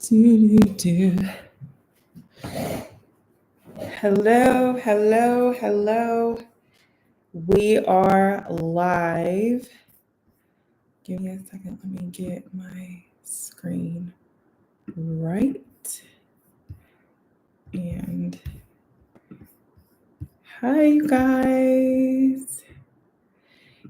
Do. Hello, hello, hello. We are live. Give me a second. Let me get my screen right. And hi, you guys.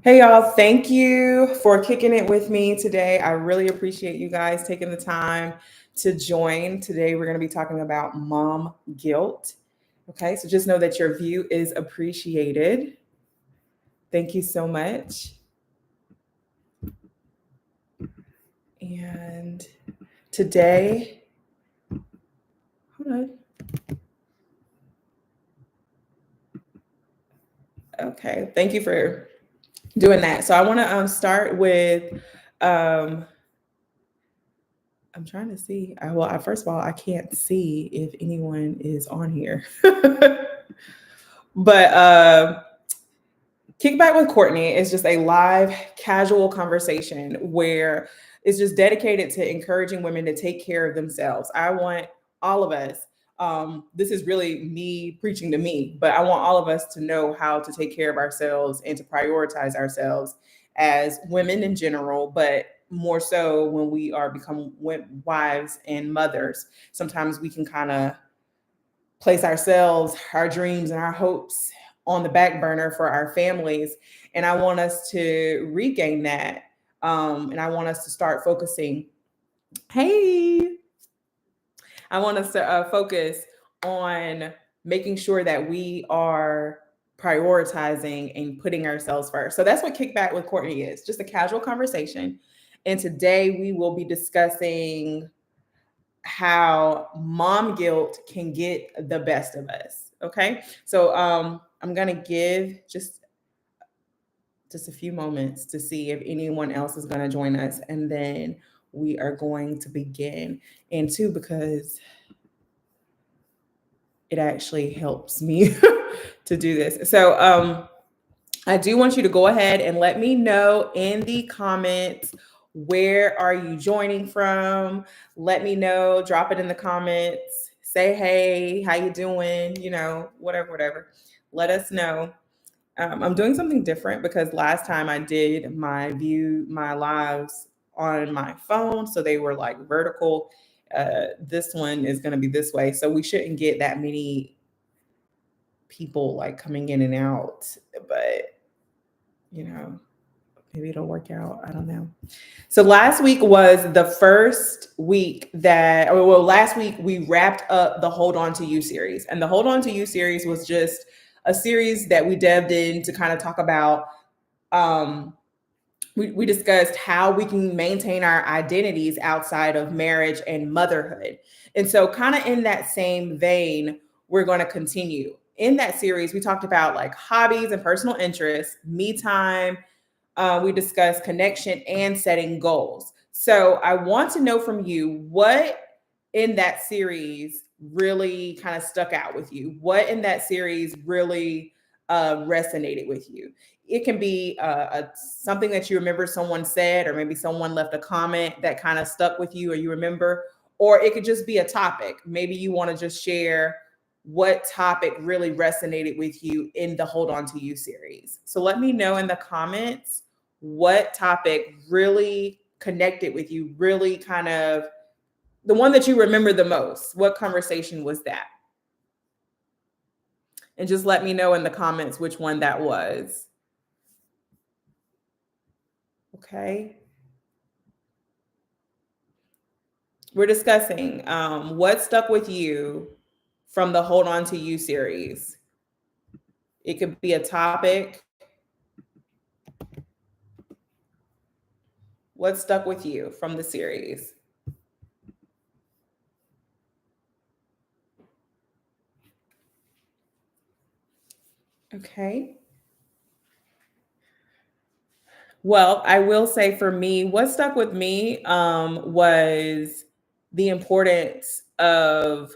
Hey, y'all. Thank you for kicking it with me today. I really appreciate you guys taking the time to join. Today, we're going to be talking about mom guilt. Okay, so just know that your view is appreciated. Thank you so much. And today, hold on. Okay, thank you for doing that. So I want to start with, I'm trying to see. First of all, I can't see if anyone is on here. But Kickback with Kourtney is just a live, casual conversation where it's just dedicated to encouraging women to take care of themselves. I want all of us, this is really me preaching to me, but I want all of us to know how to take care of ourselves and to prioritize ourselves as women in general, but more so when we are become wives and mothers. Sometimes we can kind of place ourselves, our dreams, and our hopes on the back burner for our families. And I want us to regain that. And I want us to start focusing. Hey, I want us to focus on making sure that we are prioritizing and putting ourselves first. So that's what Kickback with Kourtney is, just a casual conversation. And today we will be discussing how mom guilt can get the best of us. Okay. So I'm gonna give just a few moments to see if anyone else is gonna join us, and then we are going to begin. And two, because it actually helps me to do this. So I do want you to go ahead and let me know in the comments, where are you joining from? Let me know, drop it in the comments, say, hey, how you doing? You know, whatever. Let us know. I'm doing something different because last time I did my lives on my phone, so they were like vertical. This one is going to be this way. So we shouldn't get that many people like coming in and out, but you know, maybe it'll work out. I don't know. So last week was the first week last week we wrapped up the Hold On to You series. And the Hold On to You series was just a series that we delved in to kind of talk about. We discussed how we can maintain our identities outside of marriage and motherhood. And so kind of in that same vein, we're going to continue. In that series, we talked about like hobbies and personal interests, me time. We discussed connection and setting goals. So I want to know from you, what in that series really kind of stuck out with you? What in that series really resonated with you? It can be something that you remember someone said, or maybe someone left a comment that kind of stuck with you or you remember, or it could just be a topic. Maybe you want to just share what topic really resonated with you in the Hold On to You series. So let me know in the comments what topic really connected with you, really kind of the one that you remember the most. What conversation was that? And just let me know in the comments which one that was. Okay. We're discussing what stuck with you from the Hold On to You series. It could be a topic. What stuck with you from the series? Okay. Well, I will say for me, what stuck with me was the importance of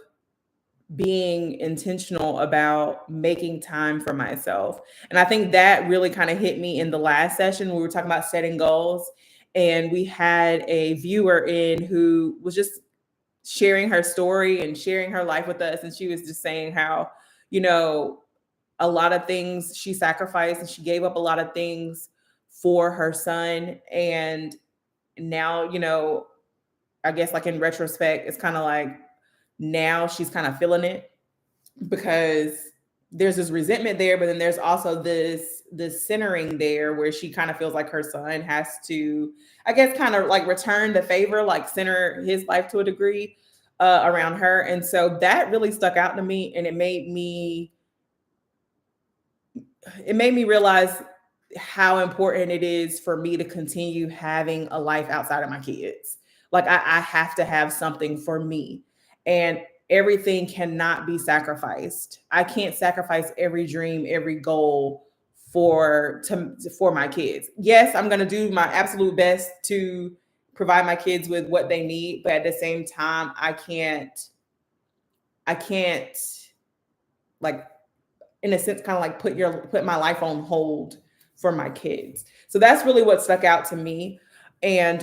being intentional about making time for myself. And I think that really kind of hit me in the last session. We were talking about setting goals, and we had a viewer in who was just sharing her story and sharing her life with us. And she was just saying how, you know, a lot of things she sacrificed and she gave up a lot of things for her son. And now, I guess like in retrospect, it's kind of like now she's kind of feeling it because there's this resentment there, but then there's also this centering there where she kind of feels like her son has to, I guess, kind of like return the favor, like center his life to a degree around her. And so that really stuck out to me, and it made me realize how important it is for me to continue having a life outside of my kids. Like I have to have something for me, and everything cannot be sacrificed. I can't sacrifice every dream, every goal for my kids. Yes, I'm going to do my absolute best to provide my kids with what they need, but at the same time, I can't like, in a sense, kind of like put my life on hold for my kids. So that's really what stuck out to me. And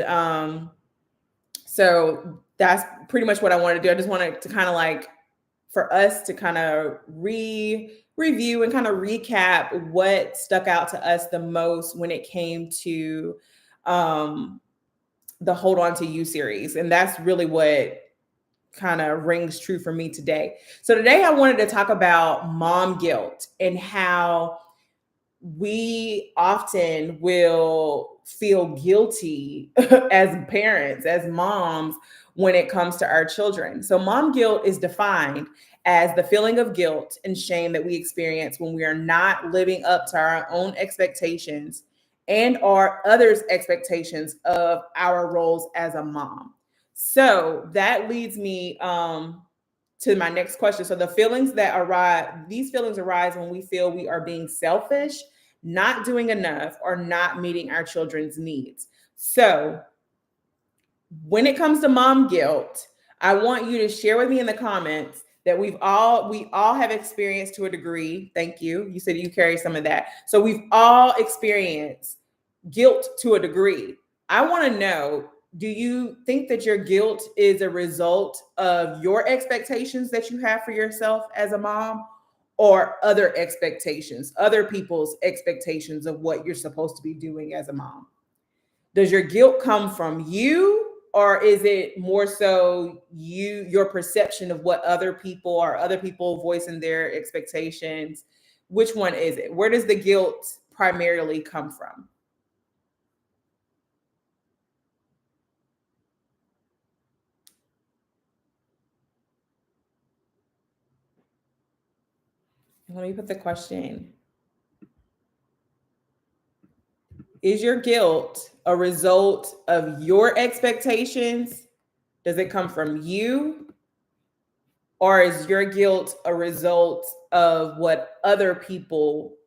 so that's pretty much what I wanted to do. I just wanted to kind of like, for us to kind of review and kind of recap what stuck out to us the most when it came to um the Hold On to You series. And that's really what kind of rings true for me today. So today I wanted to talk about mom guilt and how we often will feel guilty as parents, as moms, when it comes to our children. So, mom guilt is defined as the feeling of guilt and shame that we experience when we are not living up to our own expectations and our others' expectations of our roles as a mom. So, that leads me to my next question. So these feelings arise when we feel we are being selfish, not doing enough, or not meeting our children's needs. So when it comes to mom guilt, I want you to share with me in the comments that we all have experienced to a degree. Thank you. You said you carry some of that. So we've all experienced guilt to a degree. I want to know, do you think that your guilt is a result of your expectations that you have for yourself as a mom, or other expectations, other people's expectations of what you're supposed to be doing as a mom? Does your guilt come from you, or is it more so your perception of what other people voicing their expectations? Which one is it? Where does the guilt primarily come from? Let me put the question. Is your guilt a result of your expectations? Does it come from you? Or is your guilt a result of what other people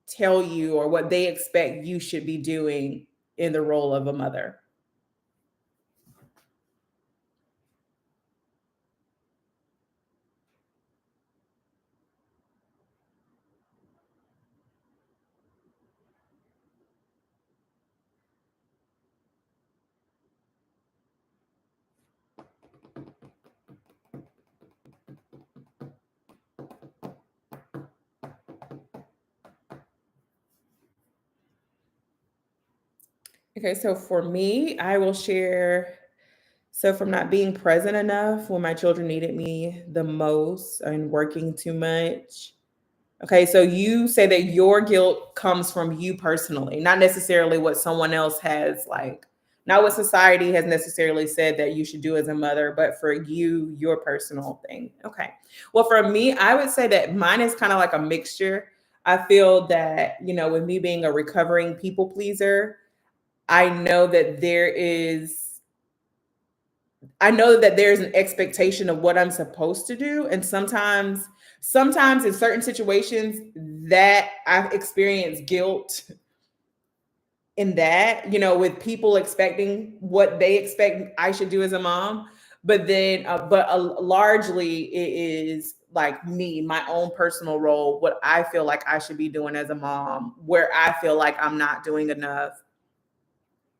tell you or what they expect you should be doing in the role of a mother? Okay, so for me, I will share. So, from not being present enough when my children needed me the most and working too much. Okay, so you say that your guilt comes from you personally, not necessarily what someone else has, like, not what society has necessarily said that you should do as a mother, but for you, your personal thing. Okay. Well, for me, I would say that mine is kind of like a mixture. I feel that, with me being a recovering people pleaser, I know that there is I know that there's an expectation of what I'm supposed to do. And sometimes in certain situations that I've experienced guilt in that, with people expecting what they expect I should do as a mom. But then, largely it is like me, my own personal role, what I feel like I should be doing as a mom, where I feel like I'm not doing enough.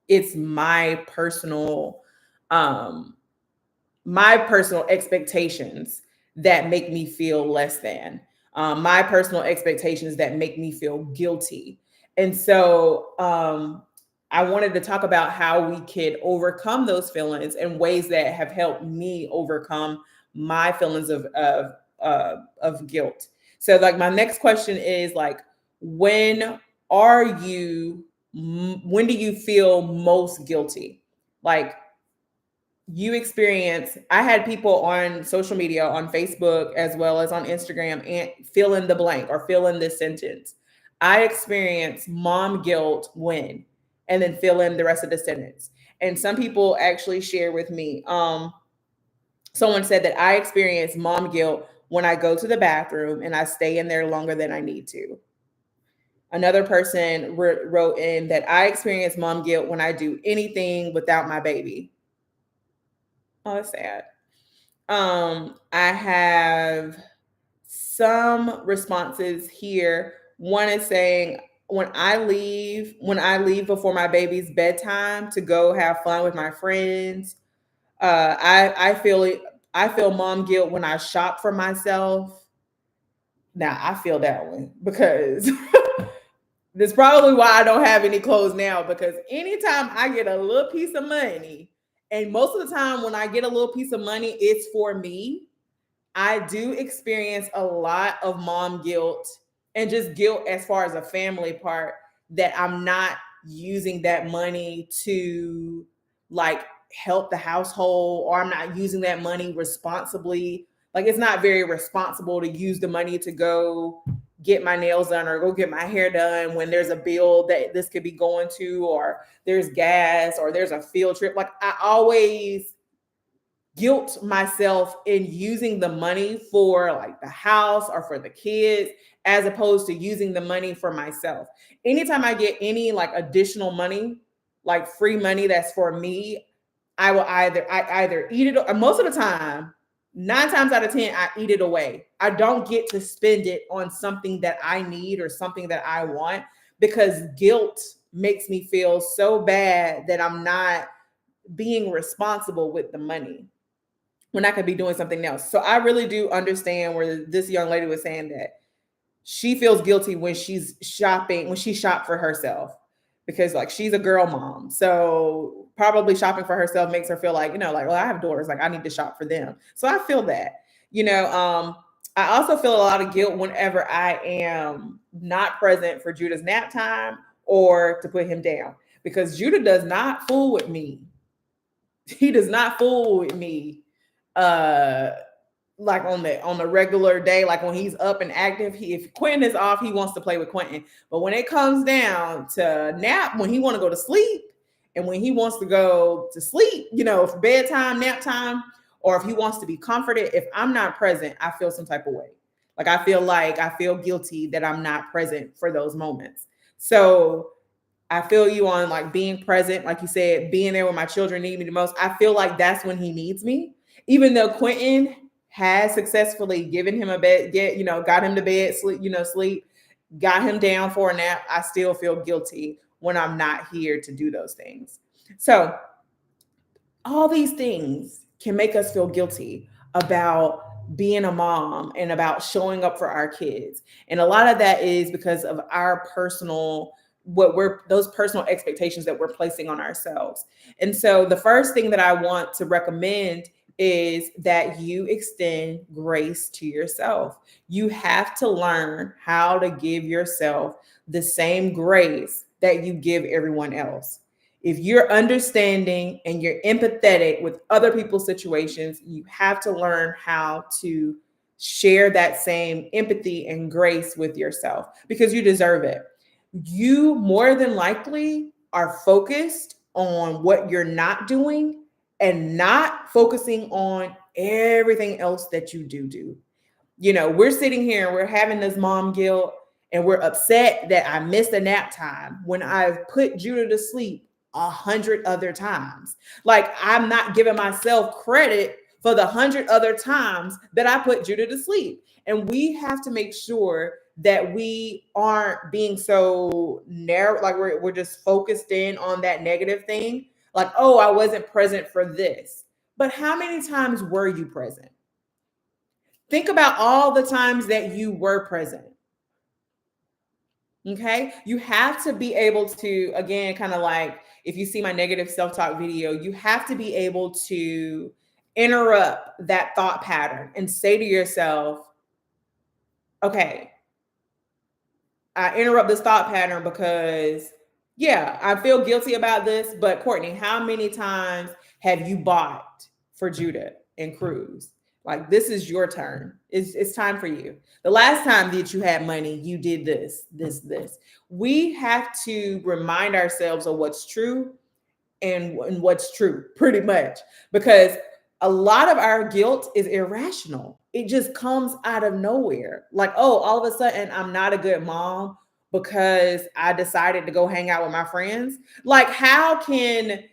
It's my personal, um, my personal expectations that make me feel less than, my personal expectations that make me feel guilty. And so I wanted to talk about how we could overcome those feelings and ways that have helped me overcome my feelings of guilt. So like my next question is like, when are you when do you feel most guilty? Like, you experience, I had people on social media, on Facebook as well as on Instagram, and fill in the blank or fill in this sentence. I experience mom guilt when, and then fill in the rest of the sentence. And some people actually share with me, someone said that I experience mom guilt when I go to the bathroom and I stay in there longer than I need to. Another person wrote in that I experience mom guilt when I do anything without my baby. Oh, that's sad. I have some responses here. One is saying, when I leave before my baby's bedtime to go have fun with my friends, I feel it. I feel mom guilt when I shop for myself. Now I feel that one because that's probably why I don't have any clothes now, because anytime I get a little piece of money, and most of the time when I get a little piece of money, it's for me. I do experience a lot of mom guilt and just guilt as far as a family part, that I'm not using that money to like help the household, or I'm not using that money responsibly. Like, it's not very responsible to use the money to go get my nails done or go get my hair done when there's a bill that this could be going to, or there's gas, or there's a field trip. Like, I always guilt myself in using the money for like the house or for the kids, as opposed to using the money for myself. Anytime I get any like additional money, like free money that's for me, I either eat it, or most of the time, 9 times out of 10, I eat it away. I don't get to spend it on something that I need or something that I want, because guilt makes me feel so bad that I'm not being responsible with the money when I could be doing something else. So I really do understand where this young lady was saying that she feels guilty when she's shopping, when she shopped for herself, because like she's a girl mom. So probably shopping for herself makes her feel like, like, well, I have daughters, like I need to shop for them. So I feel that, I also feel a lot of guilt whenever I am not present for Judah's nap time or to put him down, because Judah does not fool with me. He does not fool with me uh like on the regular day. Like when he's up and active, if Quentin is off, he wants to play with Quentin. But when it comes down to nap, when he want to go to sleep, and when he wants to go to sleep, for bedtime, nap time, or if he wants to be comforted, if I'm not present, I feel some type of way. Like I feel guilty that I'm not present for those moments. So I feel you on like being present, like you said, being there when my children need me the most. I feel like that's when he needs me. Even though Quentin has successfully given him a bed, got him to bed, sleep, got him down for a nap, I still feel guilty when I'm not here to do those things. So all these things can make us feel guilty about being a mom and about showing up for our kids. And a lot of that is because of our those personal expectations that we're placing on ourselves. And so the first thing that I want to recommend is that you extend grace to yourself. You have to learn how to give yourself the same grace that you give everyone else. If you're understanding and you're empathetic with other people's situations, you have to learn how to share that same empathy and grace with yourself, because you deserve it. You more than likely are focused on what you're not doing and not focusing on everything else that you do. We're sitting here and we're having this mom guilt, and we're upset that I missed a nap time when I've put Judah to sleep 100 other times. Like, I'm not giving myself credit for the 100 other times that I put Judah to sleep. And we have to make sure that we aren't being so narrow, like we're just focused in on that negative thing. Like, oh, I wasn't present for this. But how many times were you present? Think about all the times that you were present. Okay. You have to be able to, again, kind of like if you see my negative self talk video, you have to be able to interrupt that thought pattern and say to yourself, okay, I interrupt this thought pattern because, yeah, I feel guilty about this. But Kourtney, how many times have you bought for Judah and Cruz? Like, this is your turn. It's time for you. The last time that you had money, you did this. We have to remind ourselves of what's true and what's true, pretty much, because a lot of our guilt is irrational. It just comes out of nowhere. Like, oh, all of a sudden I'm not a good mom because I decided to go hang out with my friends. Like, how can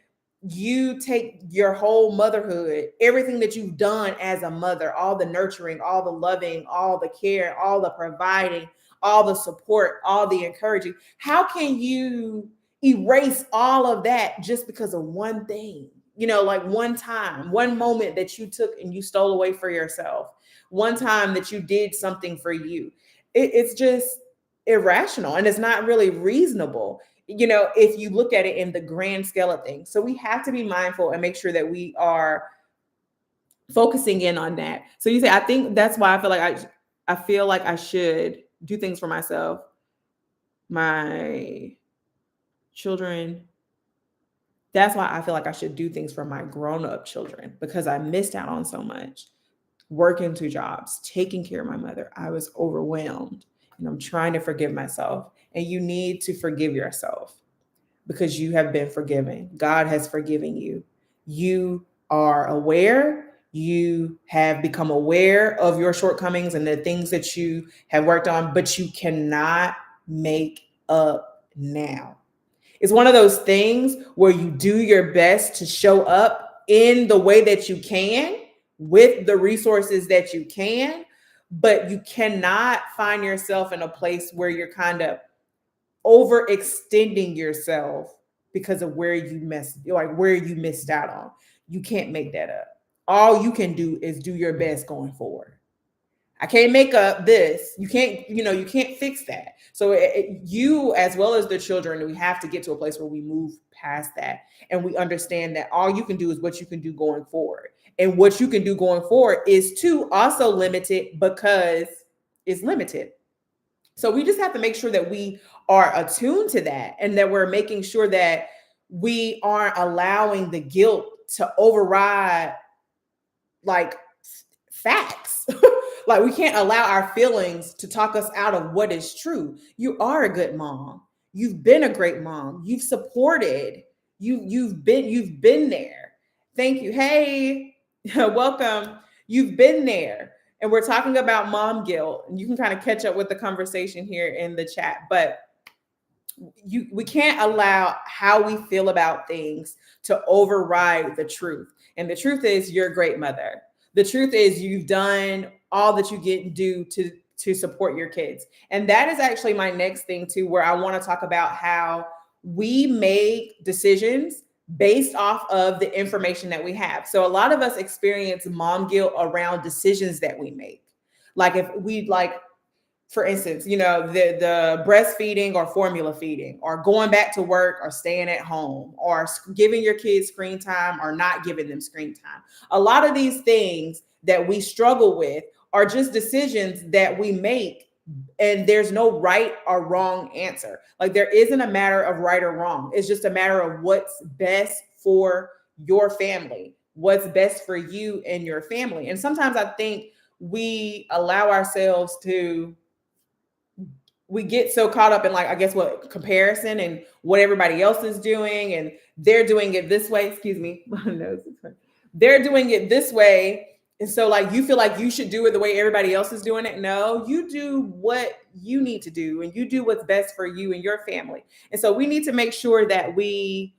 you take your whole motherhood, everything that you've done as a mother, all the nurturing, all the loving, all the care, all the providing, all the support, all the encouraging, how can you erase all of that just because of one thing? You know, like one time, one moment that you took and you stole away for yourself, one time that you did something for you. It's just irrational and it's not really reasonable, you know, if you look at it in the grand scale of things. So we have to be mindful and make sure that we are focusing in on that. So you say, I think that's why I feel like I should do things for myself, my children. That's why I feel like I should do things for my grown-up children, because I missed out on so much. Working 2 jobs, taking care of my mother. I was overwhelmed and I'm trying to forgive myself. And you need to forgive yourself because you have been forgiven. God has forgiven you. You are aware. You have become aware of your shortcomings and the things that you have worked on, but you cannot make up now. It's one of those things where you do your best to show up in the way that you can with the resources that you can, but you cannot find yourself in a place where you're kind of overextending yourself because of where you missed out on. You can't make that up. All you can do is do your best going forward. I can't make up this. You can't fix that. So you, as well as the children, we have to get to a place where we move past that and we understand that all you can do is what you can do going forward. And what you can do going forward is too also limited because it's limited. So we just have to make sure that we are attuned to that and that we're making sure that we aren't allowing the guilt to override like facts. Like, we can't allow our feelings to talk us out of what is true. You are a good mom. You've been a great mom. You've supported. You've been there. Thank you. Hey, welcome. You've been there. And we're talking about mom guilt. And you can kind of catch up with the conversation here in the chat. But we can't allow how we feel about things to override the truth. And the truth is, you're a great mother. The truth is, you've done all that you can do to support your kids. And that is actually my next thing too, where I want to talk about how we make decisions based off of the information that we have. So a lot of us experience mom guilt around decisions that we make. Like if we for instance, the breastfeeding or formula feeding or going back to work or staying at home or giving your kids screen time or not giving them screen time. A lot of these things that we struggle with are just decisions that we make, and there's no right or wrong answer. Like, there isn't a matter of right or wrong. It's just a matter of what's best for your family, what's best for you and your family. And sometimes I think we allow ourselves we get so caught up in comparison and what everybody else is doing, and they're doing it this way. Excuse me. My nose is hurt. They're doing it this way. And so you feel like you should do it the way everybody else is doing it. No, you do what you need to do and you do what's best for you and your family. And so we need to make sure that we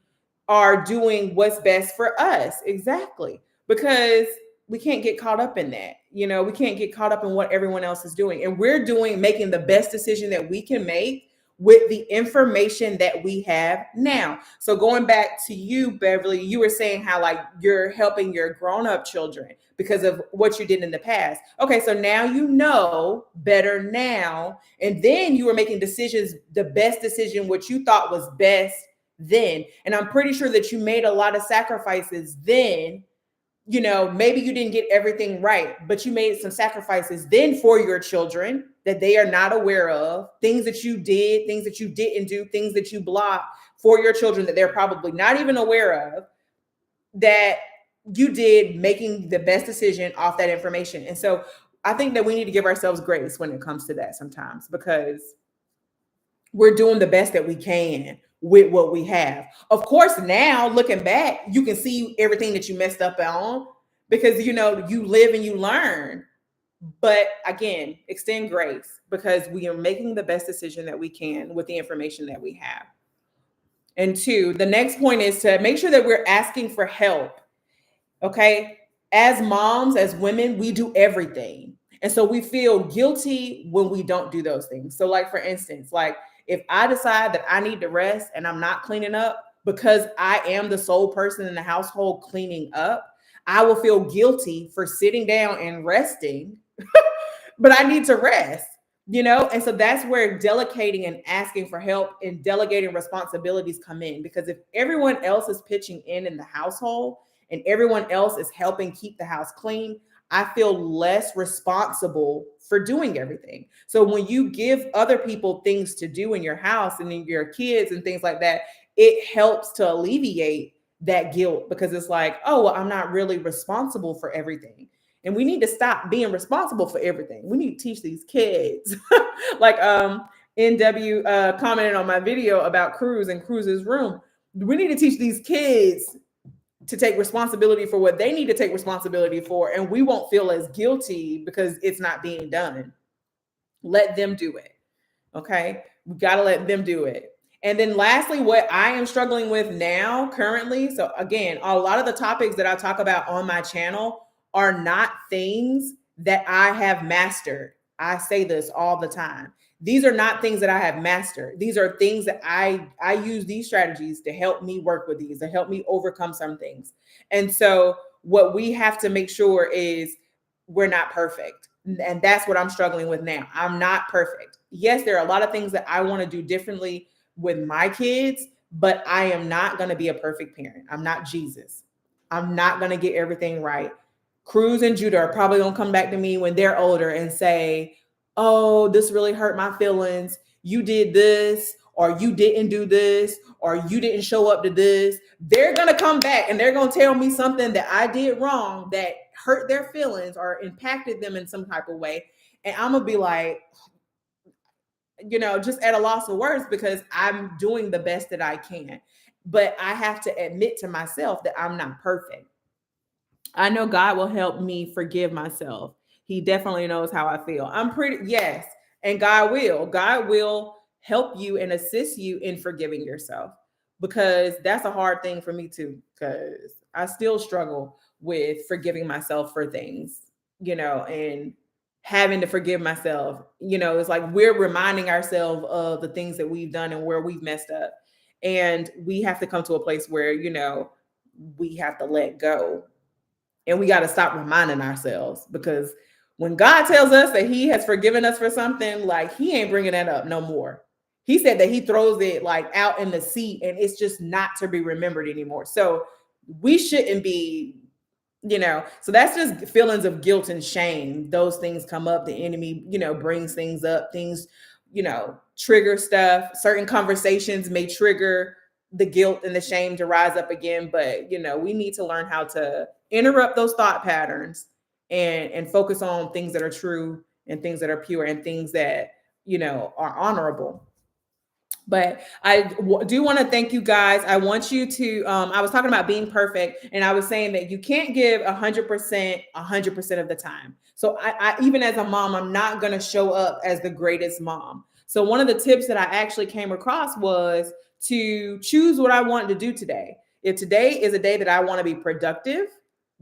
are doing what's best for us. Exactly. Because we can't get caught up in that. We can't get caught up in what everyone else is doing. And we're making the best decision that we can make with the information that we have now. So going back to you, Beverly, you were saying how like you're helping your grown-up children because of what you did in the past. Okay, so now you know better now, and then you were making decisions, the best decision, what you thought was best then. And I'm pretty sure that you made a lot of sacrifices then. You know, maybe you didn't get everything right, but you made some sacrifices then for your children that they are not aware of, things that you did, things that you didn't do, things that you blocked for your children that they're probably not even aware of, that you did, making the best decision off that information. And so I think that we need to give ourselves grace when it comes to that sometimes, because we're doing the best that we can with what we have. Of course, now looking back, you can see everything that you messed up on, because, you know, you live and you learn. But again, extend grace, because we are making the best decision that we can with the information that we have. And two, the next point is to make sure that we're asking for help. Okay. As moms, as women, we do everything. And so we feel guilty when we don't do those things. So like, for instance, like if I decide that I need to rest and I'm not cleaning up because I am the sole person in the household cleaning up, I will feel guilty for sitting down and resting, but I need to rest, you know? And so that's where delegating and asking for help and delegating responsibilities come in. Because if everyone else is pitching in the household and everyone else is helping keep the house clean, I feel less responsible for doing everything. So when you give other people things to do in your house and in your kids and things like that, it helps to alleviate that guilt, because it's like, oh, well, I'm not really responsible for everything. And we need to stop being responsible for everything. We need to teach these kids. Like NW commented on my video about Cruz and Cruz's room. We need to teach these kids to take responsibility for what they need to take responsibility for, and we won't feel as guilty because it's not being done. Let them do it. Okay, we got to let them do it. And then lastly, what I am struggling with now currently, so again, a lot of the topics that I talk about on my channel are not things that I have mastered. I say this all the time. These are not things that I have mastered. These are things that I use these strategies to help me work with these, to help me overcome some things. And so what we have to make sure is we're not perfect. And that's what I'm struggling with now. I'm not perfect. Yes, there are a lot of things that I want to do differently with my kids, but I am not going to be a perfect parent. I'm not Jesus. I'm not going to get everything right. Cruz and Judah are probably going to come back to me when they're older and say, oh, this really hurt my feelings. You did this, or you didn't do this, or you didn't show up to this. They're going to come back and they're going to tell me something that I did wrong that hurt their feelings or impacted them in some type of way. And I'm going to be like, you know, just at a loss of words, because I'm doing the best that I can. But I have to admit to myself that I'm not perfect. I know God will help me forgive myself. He definitely knows how I feel. Yes. And God will help you and assist you in forgiving yourself, because that's a hard thing for me too, because I still struggle with forgiving myself for things, you know, and having to forgive myself. You know, it's like we're reminding ourselves of the things that we've done and where we've messed up. And we have to come to a place where, you know, we have to let go. And we got to stop reminding ourselves, because when God tells us that he has forgiven us for something, like he ain't bringing that up no more. He said that he throws it like out in the sea and it's just not to be remembered anymore. So we shouldn't be, you know, so that's just feelings of guilt and shame. Those things come up. The enemy, you know, brings things up, things, you know, trigger stuff. Certain conversations may trigger the guilt and the shame to rise up again. But, you know, we need to learn how to interrupt those thought patterns and focus on things that are true and things that are pure and things that, you know, are honorable. But I do want to thank you guys. I want you to, I was talking about being perfect, and I was saying that you can't give 100% of the time. So I even as a mom, I'm not going to show up as the greatest mom. So one of the tips that I actually came across was to choose what I want to do today. If today is a day that I want to be productive,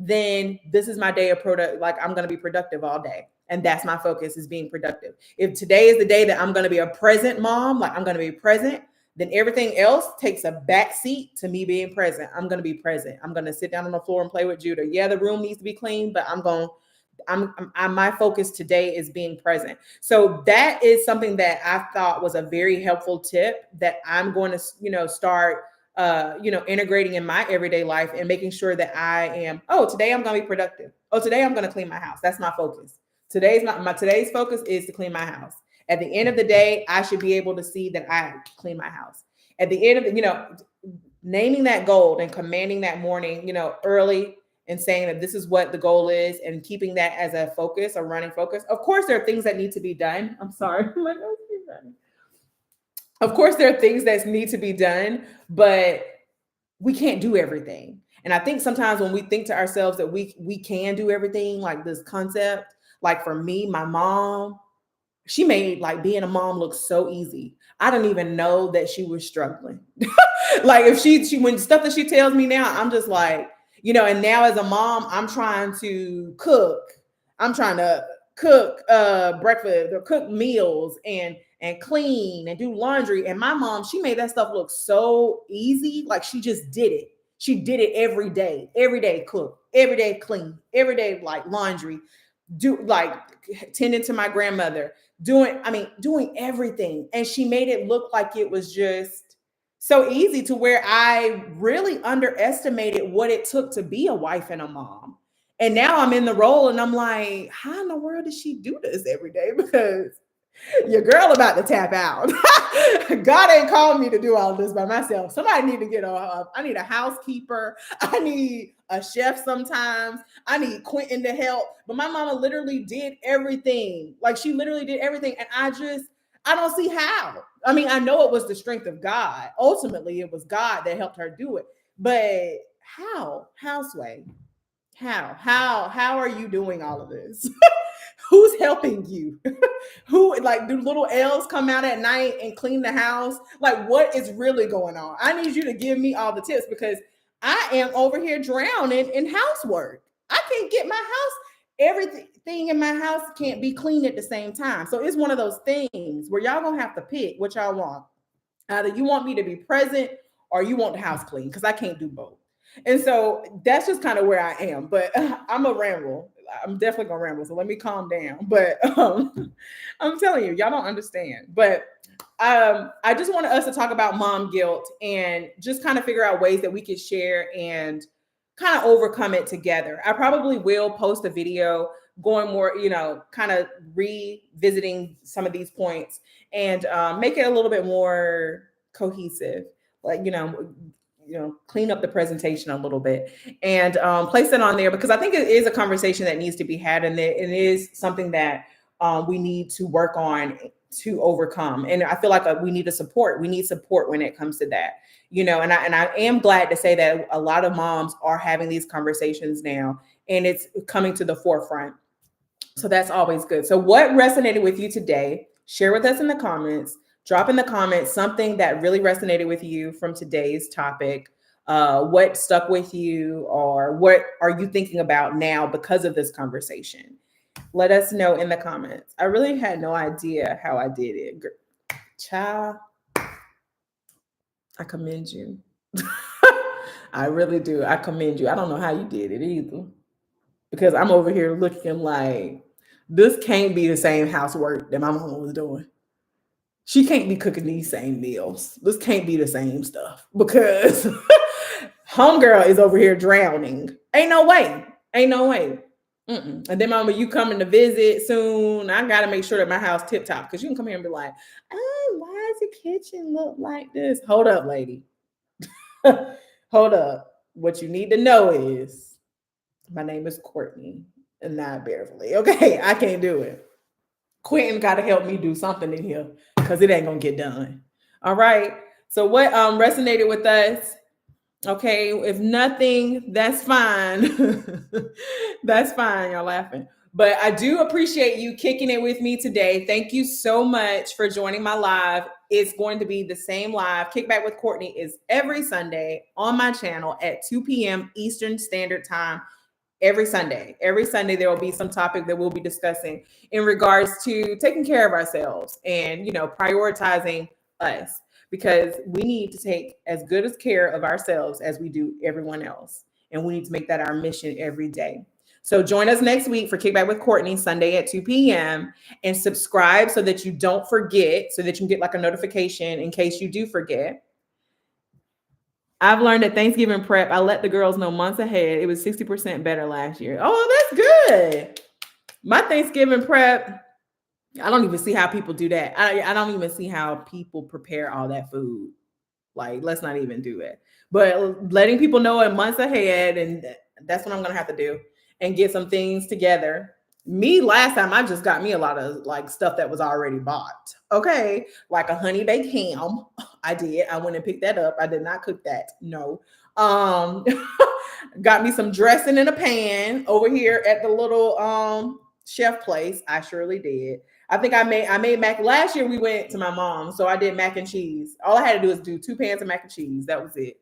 then this is my day of product. Like I'm going to be productive all day. And that's my focus, is being productive. If today is the day that I'm going to be a present mom, like I'm going to be present, then everything else takes a back seat to me being present. I'm going to be present. I'm going to sit down on the floor and play with Judah. Yeah, the room needs to be clean, but my focus today is being present. So that is something that I thought was a very helpful tip that I'm going to, start, integrating in my everyday life, and making sure that I am, today I'm going to be productive. Today I'm going to clean my house. That's my focus. Today's focus is to clean my house. At the end of the day, I should be able to see that I clean my house. At the end of naming that goal and commanding that morning, early, and saying that this is what the goal is, and keeping that as a focus, a running focus. Of course, there are things that need to be done. I'm sorry. Of course, there are things that need to be done, but we can't do everything. And I think sometimes when we think to ourselves that we can do everything, like this concept, like for me, my mom, she made like being a mom look so easy. I didn't even know that she was struggling. Like if she when stuff that she tells me now, I'm just like, and now as a mom, I'm trying to cook. I'm trying to cook breakfast or cook meals and clean and do laundry. And my mom, she made that stuff look so easy. Like she just did it. She did it every day cook, every day clean, every day like laundry, do like tending to my grandmother, doing everything. And she made it look like it was just so easy, to where I really underestimated what it took to be a wife and a mom. And now I'm in the role and I'm like, how in the world does she do this every day? Because your girl about to tap out. God ain't called me to do all this by myself. Somebody need to get I need a housekeeper. I need a chef sometimes. I need Quentin to help. But my mama literally did everything. Like she literally did everything. And I don't see how. I mean, I know it was the strength of God. Ultimately, it was God that helped her do it. But how? How, Sway? How are you doing all of this? Who's helping you? Who, like, do little elves come out at night and clean the house? Like, what is really going on? I need you to give me all the tips, because I am over here drowning in housework. I can't get my house, everything in my house can't be clean at the same time. So it's one of those things where y'all gonna have to pick what y'all want. Either you want me to be present or you want the house clean, because I can't do both. And so that's just kind of where I am. But I'm a ramble. I'm definitely gonna ramble. So let me calm down. But I'm telling you, y'all don't understand. But I just wanted us to talk about mom guilt and just kind of figure out ways that we could share and kind of overcome it together. I probably will post a video going more, kind of revisiting some of these points and make it a little bit more cohesive. Like, clean up the presentation a little bit and place it on there, because I think it is a conversation that needs to be had, and it is something that we need to work on to overcome. And I feel like we need support. We need support when it comes to that, and I am glad to say that a lot of moms are having these conversations now, and it's coming to the forefront. So that's always good. So what resonated with you today? Share with us in the comments. Drop in the comments something that really resonated with you from today's topic. What stuck with you, or what are you thinking about now because of this conversation? Let us know in the comments. I really had no idea how I did it. Child, I commend you. I really do. I commend you. I don't know how you did it either, because I'm over here looking like this can't be the same housework that my mama was doing. She can't be cooking these same meals. This can't be the same stuff, because homegirl is over here drowning. Ain't no way. And then, mama, you coming to visit soon. I got to make sure that my house tip top, because you can come here and be like, oh, why does the kitchen look like this? Hold up, lady. Hold up. What you need to know is my name is Kourtney and not Beverly. Okay, I can't do it. Quentin got to help me do something in here, because it ain't gonna get done. All right. So what resonated with us? Okay, if nothing, that's fine. That's fine. Y'all laughing. But I do appreciate you kicking it with me today. Thank you so much for joining my live. It's going to be the same live. Kickback with Kourtney is every Sunday on my channel at 2 p.m. Eastern Standard Time. every Sunday. Every Sunday, there will be some topic that we'll be discussing in regards to taking care of ourselves and, prioritizing us, because we need to take as good as care of ourselves as we do everyone else. And we need to make that our mission every day. So join us next week for Kickback with Kourtney, Sunday at 2 p.m. and subscribe so that you don't forget, so that you can get like a notification in case you do forget. I've learned at Thanksgiving prep, I let the girls know months ahead. It was 60% better last year. Oh, that's good. My Thanksgiving prep, I don't even see how people do that. I don't even see how people prepare all that food. Like, let's not even do it. But letting people know in months ahead, and that's what I'm gonna have to do, and get some things together. Me last time, I just got me a lot of like stuff that was already bought. Okay, like a honey baked ham. I did. I went and picked that up. I did not cook that. No. Got me some dressing in a pan over here at the little chef place. I surely did. I think I made mac last year. We went to my mom, so I did mac and cheese. All I had to do was do 2 pans of mac and cheese. That was it.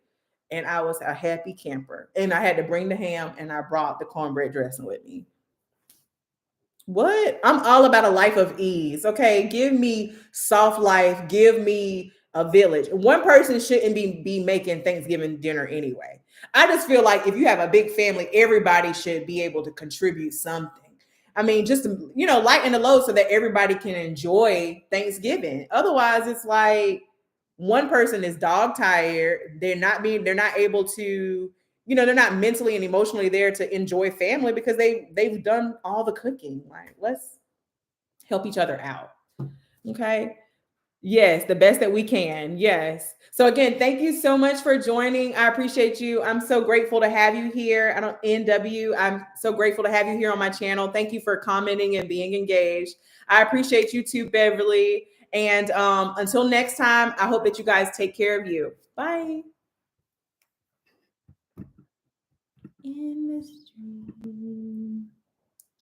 And I was a happy camper. And I had to bring the ham, and I brought the cornbread dressing with me. What? I'm all about a life of ease. Okay. Give me soft life. Give me a village. One person shouldn't be making Thanksgiving dinner anyway. I just feel like if you have a big family, everybody should be able to contribute something. I mean, just to, lighten the load so that everybody can enjoy Thanksgiving. Otherwise, it's like one person is dog tired. They're not able to, they're not mentally and emotionally there to enjoy family because they've done all the cooking. Like, let's help each other out. Okay. Yes, the best that we can. Yes. So again, thank you so much for joining. I appreciate you. I'm so grateful to have you here. I'm so grateful to have you here on my channel. Thank you for commenting and being engaged. I appreciate you too, Beverly. And until next time, I hope that you guys take care of you. Bye. In the street.